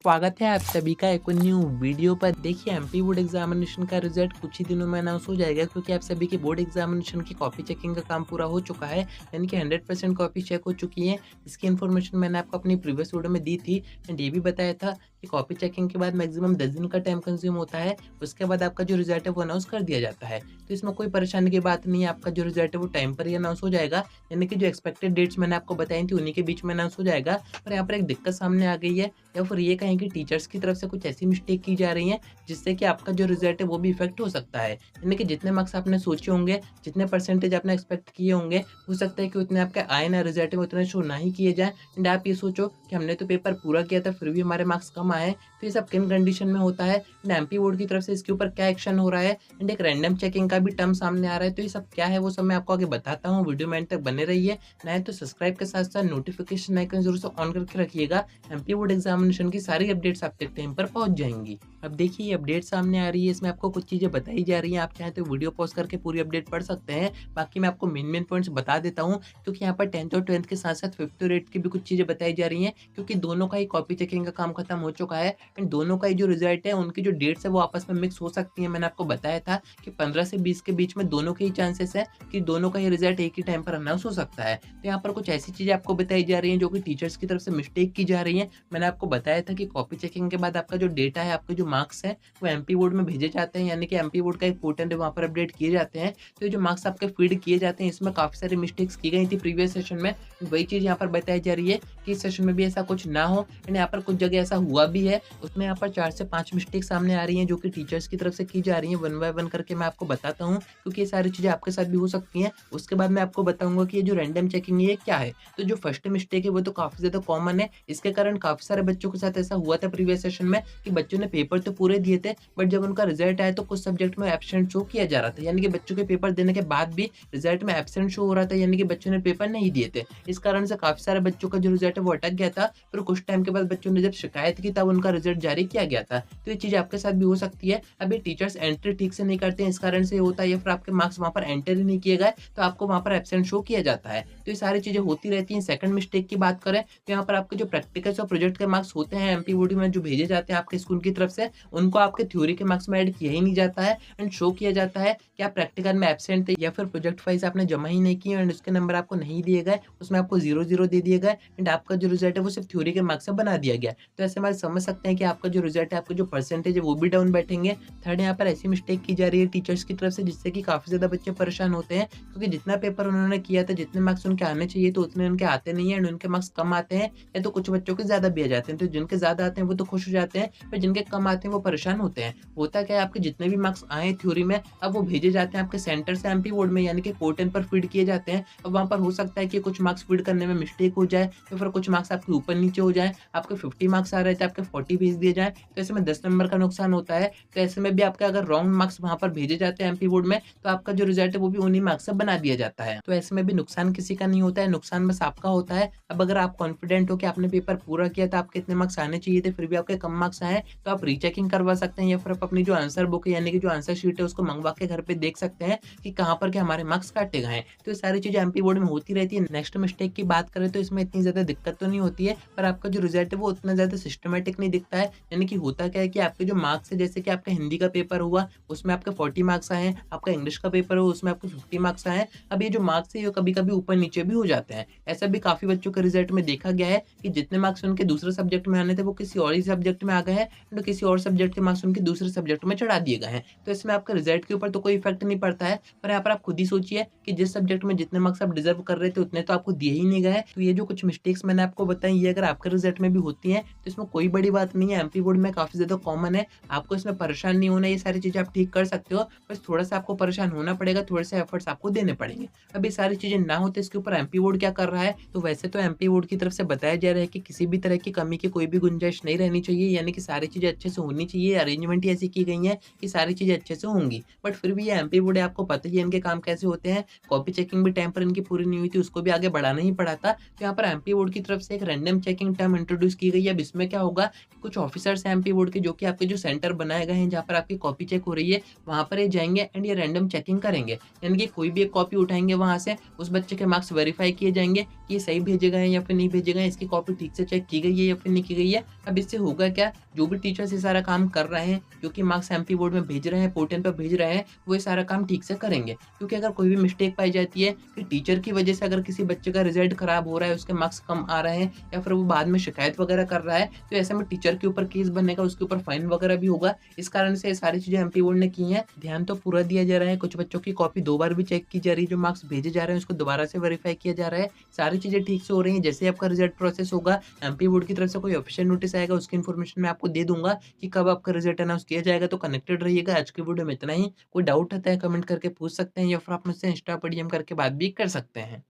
स्वागत है आप सभी का एक न्यू वीडियो पर। देखिए एमपी बोर्ड एग्जामिनेशन का रिजल्ट कुछ ही दिनों में अनाउंस हो जाएगा, क्योंकि आप सभी के बोर्ड एग्जामिनेशन की कॉपी चेकिंग का काम पूरा हो चुका है। यानी कि 100% कॉपी चेक हो चुकी है। इसकी इन्फॉर्मेशन मैंने आपको अपनी प्रीवियस वीडियो में दी थी एंड ये भी बताया था कि कॉपी चेकिंग के बाद मैक्सिमम 10 दिन का टाइम कंज्यूम होता है। उसके बाद आपका जो रिजल्ट है वो अनाउंस कर दिया जाता है। तो इसमें कोई परेशानी की बात नहीं है, आपका जो रिजल्ट है वो टाइम पर ही अनाउंस हो जाएगा। यानी कि जो एक्सपेक्टेड डेट्स मैंने आपको बताई थी उन्हीं के बीच में अनाउंस हो जाएगा। पर यहाँ पर एक दिक्कत सामने आ गई है, या फिर ये कहें कि टीचर्स की तरफ से कुछ ऐसी मिस्टेक की जा रही है जिससे कि आपका जो रिजल्ट है वो भी इफेक्ट हो सकता है। यानी कि जितने मार्क्स आपने सोचे होंगे, जितने परसेंटेज आपने एक्सपेक्ट किए होंगे, हो सकता है कि उतने आपके आए ना रिजल्ट में उतने शो ना ही किए जाए। एंड आप ये सोचो कि हमने तो पेपर पूरा किया था फिर भी हमारे मार्क्स कम आए। तो ये सब किन कंडीशन में होता है एंड एमपी बोर्ड की तरफ से इसके ऊपर क्या एक्शन हो रहा है एंड एक रैंडम चेकिंग का भी टर्म सामने आ रहा है। तो ये सब क्या है वो सब मैं आपको आगे बताता हूँ। वीडियो में एंड तक बने रहिए। नए तो सब्सक्राइब के साथ साथ नोटिफिकेशन आइकन जरूर से ऑन करके रखिएगा। एमपी बोर्ड एग्जामिनेशन की सारी अपडेट्स आपके टाइम पर पहुंच जाएंगी। अब देखिए ये अपडेट सामने आ रही है, इसमें आपको कुछ चीजें बताई जा रही हैं। आप चाहें तो वीडियो पॉज करके पूरी अपडेट पढ़ सकते हैं। बाकी मैं आपको मेन पॉइंट्स बता देता हूँ, क्योंकि यहाँ पर 10th और 12th के साथ साथ 5th और 8th की भी कुछ चीजें बताई जा रही हैं, क्योंकि दोनों का ही कॉपी चेकिंग का काम खत्म हो चुका है एंड दोनों का ही जो रिजल्ट है उनकी जो डेट्स है वो आपस में मिक्स हो सकती है। मैंने आपको बताया था कि 15 से 20 के बीच में दोनों के ही चांसेस है कि दोनों का ही रिजल्ट एक ही टाइम पर अनाउंस हो सकता है। तो यहाँ पर कुछ ऐसी चीजें आपको बताई जा रही हैं जो कि टीचर्स की तरफ से मिस्टेक की जा रही है। मैंने आपको बताया था कि कॉपी चेकिंग के बाद आपका जो डेटा है, आपके जो मार्क्स है वो एमपी बोर्ड में भेजे जाते हैं। यानी कि एमपी बोर्ड का एक पोर्टल है, वहाँ पर अपडेट किए जाते हैं। तो ये जो मार्क्स आपके फीड किए जाते हैं इसमें काफी सारी मिस्टेक्स की गई थी प्रीवियस सेशन में। वही चीज यहाँ पर बताई जा रही है कि इस सेशन में भी ऐसा कुछ ना हो। एंड यहाँ पर कुछ जगह ऐसा हुआ भी है, उसमें यहाँ पर 4 से 5 मिस्टेक सामने आ रही हैं जो कि टीचर्स की तरफ से की जा रही हैं। वन बाय वन करके मैं आपको बताता हूँ, क्योंकि ये सारी चीजें आपके साथ भी हो सकती हैं। उसके बाद मैं आपको बताऊंगा कि ये जो रैंडम चेकिंग है ये क्या है। तो जो फर्स्ट मिस्टेक है वो तो काफी ज्यादा कॉमन है। इसके कारण काफी सारे बच्चों के साथ ऐसा हुआ था प्रीवियस सेशन में कि बच्चों ने पेपर तो पूरे दिए थे, बट जब उनका रिजल्ट आया तो कुछ सब्जेक्ट में एब्सेंट शो किया जा रहा था। यानी कि बच्चों के पेपर देने के बाद भी रिजल्ट में एब्सेंट शो हो रहा था, यानी कि बच्चों ने पेपर नहीं दिए थे। इस कारण से काफी सारे बच्चों का जो रिजल्ट है वो अटक गया था। फिर कुछ टाइम के बाद बच्चों ने जब शिकायत की तब उनका रिजल्ट जारी किया गया था। तो ये चीज आपके साथ भी हो सकती है। अभी टीचर्स एंट्री ठीक से नहीं करते हैं, इस कारण से होता है, या फिर आपके मार्क्स वहां पर एंटर ही नहीं किए गए तो आपको वहां पर एब्सेंट शो किया जाता है। तो ये सारी चीजें होती रहती हैं। सेकंड मिस्टेक की बात करें तो यहाँ पर आपके जो प्रैक्टिकल्स और प्रोजेक्ट के मार्क्स होते हैं एमपी बोर्ड में जो भेजे जाते हैं आपके स्कूल की तरफ से, उनको आपके थ्योरी के मार्क्स में ऐड किया ही नहीं जाता है एंड शो किया जाता है कि आप प्रैक्टिकल में एब्सेंट थे, या फिर प्रोजेक्ट फाइल्स आपने जमा ही नहीं की एंड उसके नंबर आपको नहीं दिए गए, उसमें आपको 0 दे दिए गए एंड आपका जो रिजल्ट है वो सिर्फ थ्योरी के मार्क्स से बना दिया गया। तो ऐसे में समझ सकते हैं कि आपका जो रिजल्ट है, आपका जो परसेंटेज है वो भी डाउन बैठेंगे। थर्ड, यहाँ पर ऐसी मिस्टेक की जा रही है टीचर्स की तरफ से जिससे कि काफी ज्यादा बच्चे परेशान होते हैं, क्योंकि जितना पेपर उन्होंने किया था, जितने मार्क्स उनके आने चाहिए तो उतने उनके आते नहीं है एंड उनके मार्क्स कम आते हैं, या तो कुछ बच्चों के ज्यादा भी आ जाते हैं। तो जिनके ज्यादा आते हैं वो तो खुश हो जाते हैं, पर जिनके कम आते हैं वो परेशान होते हैं। होता क्या है, आपके जितने भी मार्क्स आए थ्योरी में अब वो भेजे जाते हैं आपके सेंटर से एमपी बोर्ड में, यानी कि पोर्टल पर फीड किए जाते हैं। अब वहां पर हो सकता है कि कुछ मार्क्स फीड करने में मिस्टेक हो जाए, या फिर कुछ मार्क्स आपके ऊपर नीचे हो जाए। आपके 50 मार्क्स आ रहे थे, आपके 40 भेज दिए जाए, तो ऐसे में 10 नंबर का नुकसान होता है। तो ऐसे में भी आपके अगर रॉन्ग मार्क्स वहां पर भेजे जाते हैं एमपी बोर्ड में, तो आपका जो रिजल्ट है वो भी उन्हीं मार्क्स से बना दिया जाता है। तो ऐसे में भी नुकसान किसी का नहीं होता है, नुकसान बस आपका होता है। अब अगर आप कॉन्फिडेंट हो कि आपने पेपर पूरा किया था, आपके इतने मार्क्स आने चाहिए थे, फिर भी आपके कम मार्क्स आए, तो आप रीचेकिंग करवा सकते हैं, या फिर आप अपनी जो आंसर बुक है यानी कि जो आंसर शीट है उसको मंगवा के घर पे देख सकते हैं कि कहाँ पर के हमारे मार्क्स काटे गए हैं। तो ये सारी चीजें एमपी बोर्ड में होती रहती है। नेक्स्ट मिस्टेक की बात करें तो इसमें इतनी ज्यादा दिक्कत तो नहीं होती है, पर आपका जो रिजल्ट है वो उतना ज्यादा सिस्टमेटिक नहीं दिखता है। यानी कि होता क्या है कि आपके जो मार्क्स है, जैसे कि आपका हिंदी का पेपर हुआ उसमें आपके 40 मार्क्स आए हैं, आपका इंग्लिश का पेपर हुआ उसमें आपके 50 मार्क्स आए हैं। अब ये जो मार्क्स है ये कभी कभी ऊपर नीचे भी हो जाते हैं। ऐसा भी काफी बच्चों के रिजल्ट में देखा गया है कि जितने मार्क्स उनके दूसरे सब्जेक्ट में आने थे वो किसी और ही सब्जेक्ट में आ गए हैं, तो किसी और सब्जेक्ट के मार्क्स उनके दूसरे सब्जेक्ट में चढ़ा दिए गए हैं। तो इसमें आपका रिजल्ट के ऊपर तो कोई इफेक्ट नहीं पड़ता है, पर यहाँ पर आप खुद ही सोचिए कि जिस सब्जेक्ट में जितने मार्क्स आप डिजर्व कर रहे थे उतने तो आपको दिए ही नहीं गए। तो ये जो कुछ मिस्टेक्स मैंने आपको बताई ये अगर आपके रिजल्ट में भी होती हैं तो इसमें कोई बड़ी बात नहीं है, एमपी बोर्ड में काफी ज्यादा कॉमन है। आपको इसमें परेशान नहीं होना, ये सारी चीजें आप ठीक कर सकते हो। बस थोड़ा सा आपको परेशान होना पड़ेगा, थोड़े से एफर्ट्स आपको देने पड़ेंगे। अब ये सारी चीजें ना होते इसके ऊपर एमपी बोर्ड क्या कर रहा है, तो वैसे तो एमपी बोर्ड की तरफ से बताया जा रहा है कि किसी भी तरह की कमी की कोई भी गुंजाइश नहीं रहनी चाहिए, यानी कि सारी चीजें अच्छे से होनी चाहिए। अरेंजमेंट ही ऐसी की गई है कि सारी चीजें अच्छे से होंगी। बट फिर भी ये एमपी बोर्ड है, आपको पता ही है इनके काम कैसे होते हैं। कॉपी चेकिंग भी टाइम पर इनकी पूरी नहीं हुई थी, उसको भी आगे बढ़ाना ही पड़ा था। तो यहाँ पर एमपी बोर्ड की तरफ से एक रैंडम चेकिंग टर्म इंट्रोड्यूस की गई है। अब इसमें क्या होगा कि कुछ ऑफिसर्स हैं एमपी बोर्ड के जो कि आपके जो सेंटर बनाए गए हैं जहाँ पर आपकी कॉपी चेक हो रही है वहां पर ये जाएंगे एंड ये रैंडम चेकिंग करेंगे। यानी कि कोई भी एक कॉपी उठाएंगे वहां से, उस बच्चे के मार्क्स वेरीफाई किए जाएंगे कि ये सही भेजे गए हैं या फिर नहीं भेजे गए हैं, इसकी कॉपी ठीक से चेक की गई है या फिर नहीं की गई है। अब इससे होगा क्या, जो भी टीचर्स ये सारा काम कर रहे हैं, जो कि मार्क्स एमपी बोर्ड में भेज रहे हैं, पोर्टल पे भेज रहे हैं, वो ये सारा काम ठीक से करेंगे। क्योंकि अगर कोई भी मिस्टेक पाई जाती है कि टीचर की वजह से अगर किसी बच्चे का रिजल्ट खराब हो रहा है, उसके मार्क्स कम आ रहे हैं या फिर वो बाद में शिकायत वगैरह कर रहा है, तो ऐसे में टीचर के ऊपर केस बनेगा, उसके ऊपर फाइन वगैरह भी होगा। इस कारण से ये सारी चीज़ें एमपी बोर्ड ने की हैं। ध्यान तो पूरा दिया जा रहा है, कुछ बच्चों की कॉपी 2 बार भी चेक की जा रही है, जो मार्क्स भेजे जा रहे हैं उसको दोबारा से वेरीफाई किया जा रहा है। सारी चीज़ें ठीक से हो रही हैं। जैसे ही आपका रिजल्ट प्रोसेस होगा, एमपी बोर्ड की तरफ से कोई ऑफिशियल नोटिस आएगा, उसकी इन्फॉर्मेशन मैं आपको दे दूँगा कि कब आपका रिजल्ट अनाउंस किया जाएगा। तो कनेक्टेड रहिएगा। आज की वीडियो में इतना ही। कोई डाउट आता है कमेंट करके पूछ सकते हैं या फिर आप मुझसे इंस्टा पर डीएम करके बात भी कर सकते हैं।